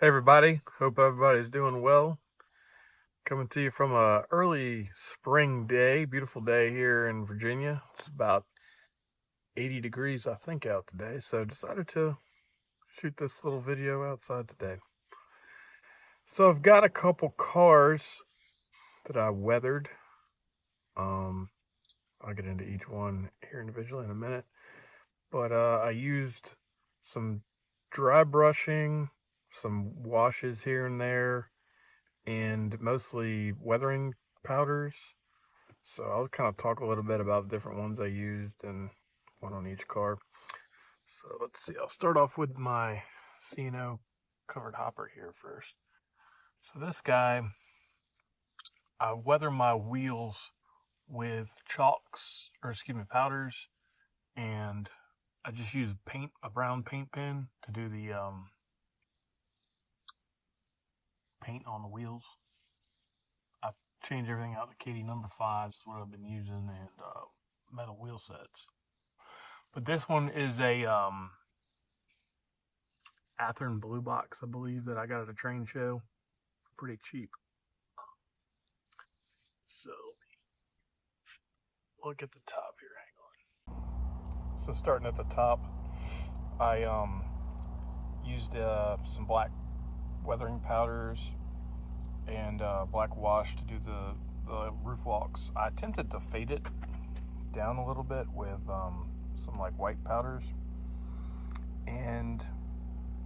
Hey everybody, hope everybody's doing well. Coming to you from a early spring day, beautiful day here in Virginia. It's about 80 degrees I think out today, so decided to shoot this little video outside today. So I've got a couple cars that I weathered. Um I'll get into each one here individually in a minute. But I used some dry brushing, some washes here and there, and mostly weathering powders. So I'll kind of talk a little bit about the different ones I used and one on each car. So let's see, I'll start off with my C&O covered hopper here first. So this guy, I weather my wheels with chalks, or excuse me, powders, and I just use a brown paint pen to do the paint on the wheels. I changed everything out to KD number 5s, is what I've been using, and metal wheel sets. But this one is a Athearn Blue Box, I believe, that I got at a train show for pretty cheap. So look at the top here. Hang on. So starting at the top, I used some black weathering powders and black wash to do the roof walks. I attempted to fade it down a little bit with some like white powders, and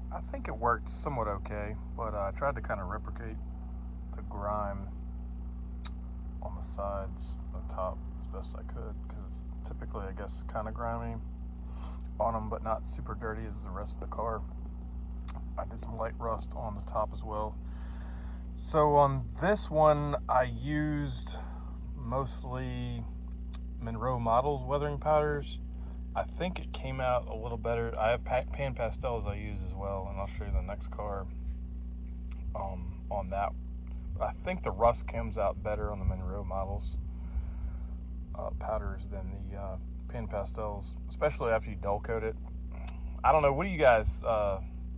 I think it worked somewhat okay, but I tried to kind of replicate the grime on the sides and the top as best I could, because it's typically, I guess, kind of grimy on them, but not super dirty as the rest of the car. I did some light rust on the top as well. So on this one, I used mostly Monroe Models weathering powders. I think it came out a little better. I have pan pastels I use as well, and I'll show you the next car on that. But I think the rust comes out better on the Monroe Models powders than the pan pastels, especially after you dull coat it. I don't know, what do you guys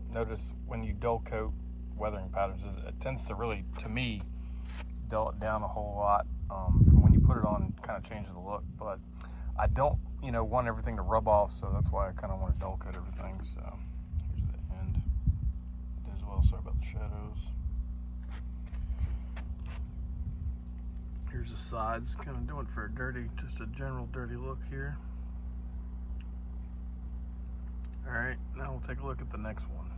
notice when you dull coat weathering powders? It tends to really, to me, dull it down a whole lot. From when you put it on, kind of changes the look, but I don't want everything to rub off, so that's why I kind of want to dull coat everything. So here's the end as well. Sorry about the shadows. Here's the sides, kind of doing for a dirty, just a general dirty look here. All right, now we'll take a look at the next one.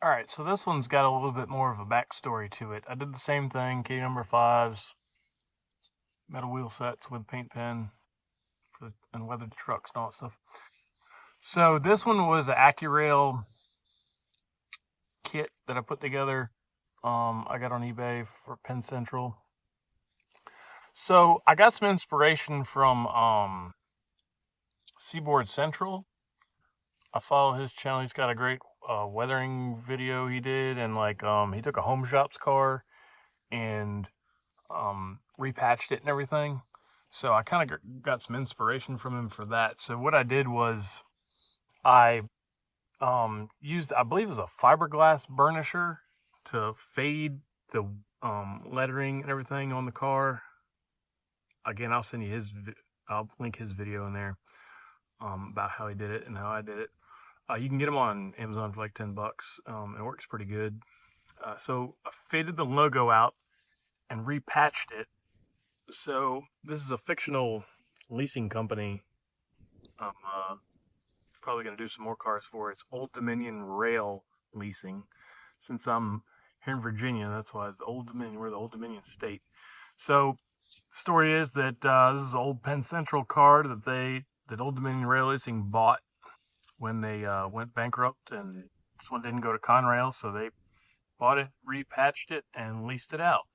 All right, so this one's got a little bit more of a backstory to it. I did the same thing, KD number 5s, metal wheel sets with paint pen and weathered trucks and all that stuff. So this one was an AccuRail kit that I put together. I got on eBay for Penn Central. So I got some inspiration from Seaboard Central. I follow his channel. He's got a great weathering video he did, and like he took a Home Shops car and repatched it and everything. So I kind of got some inspiration from him for that. So what I did was I used, I believe it was a fiberglass burnisher to fade the lettering and everything on the car. Again, I'll send you I'll link his video in there about how he did it and how I did it. You can get them on Amazon for like $10. It works pretty good. So I faded the logo out and repatched it. So this is a fictional leasing company. I'm probably going to do some more cars for. It's Old Dominion Rail Leasing. Since I'm here in Virginia, that's why it's Old Dominion. We're the Old Dominion state. So the story is that this is an old Penn Central car that Old Dominion Rail Leasing bought when they went bankrupt, and this one didn't go to Conrail, so they bought it, repatched it, and leased it out.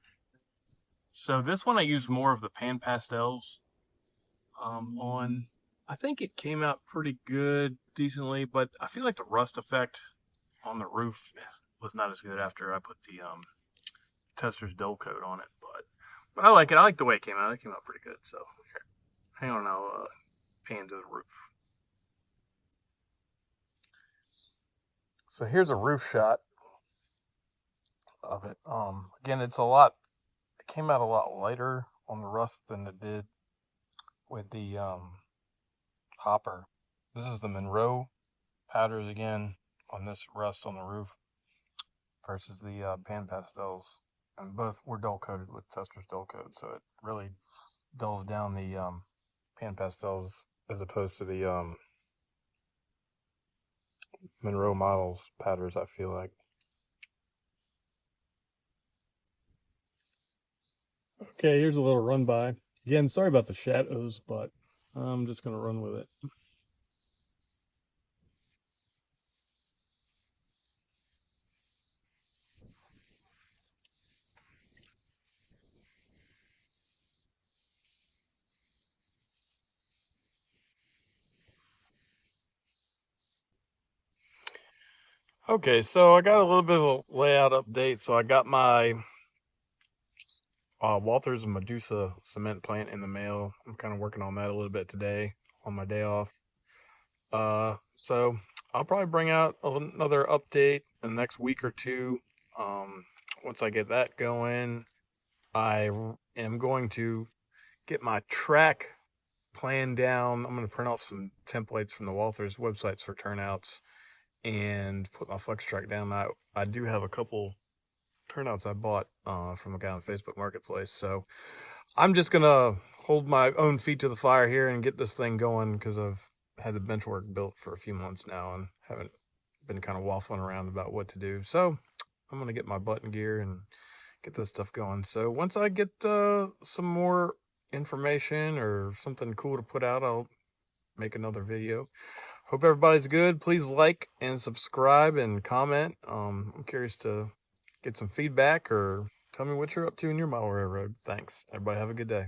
So this one I used more of the pan pastels on. I think it came out pretty good, decently, but I feel like the rust effect on the roof was not as good after I put the Tester's dull coat on it. But I like it. I like the way it came out. It came out pretty good. So here, hang on, I'll pan to the roof. So here's a roof shot of it. Again, it came out a lot lighter on the rust than it did with the hopper. This is the Monroe powders again on this rust on the roof versus the Pan Pastels, and both were dull coated with Testor's dull coat, so it really dulls down the Pan Pastels as opposed to the Monroe models powders, I feel like. Okay, here's a little run by. Again, sorry about the shadows, but I'm just going to run with it. Okay, so I got a little bit of a layout update. So I got my Walthers and Medusa cement plant in the mail. I'm kind of working on that a little bit today on my day off. So I'll probably bring out another update in the next week or two. Once I get that going, I am going to get my track plan down. I'm going to print out some templates from the Walthers websites for turnouts and put my flex track down. I do have a couple turnouts I bought from a guy on Facebook Marketplace. So I'm just going to hold my own feet to the fire here and get this thing going because I've had the bench work built for a few months now and haven't been kind of waffling around about what to do. So I'm going to get my button gear and get this stuff going. So once I get some more information or something cool to put out, I'll make another video. Hope everybody's good. Please like and subscribe and comment. I'm curious to get some feedback or tell me what you're up to in your model railroad. Thanks. Everybody have a good day.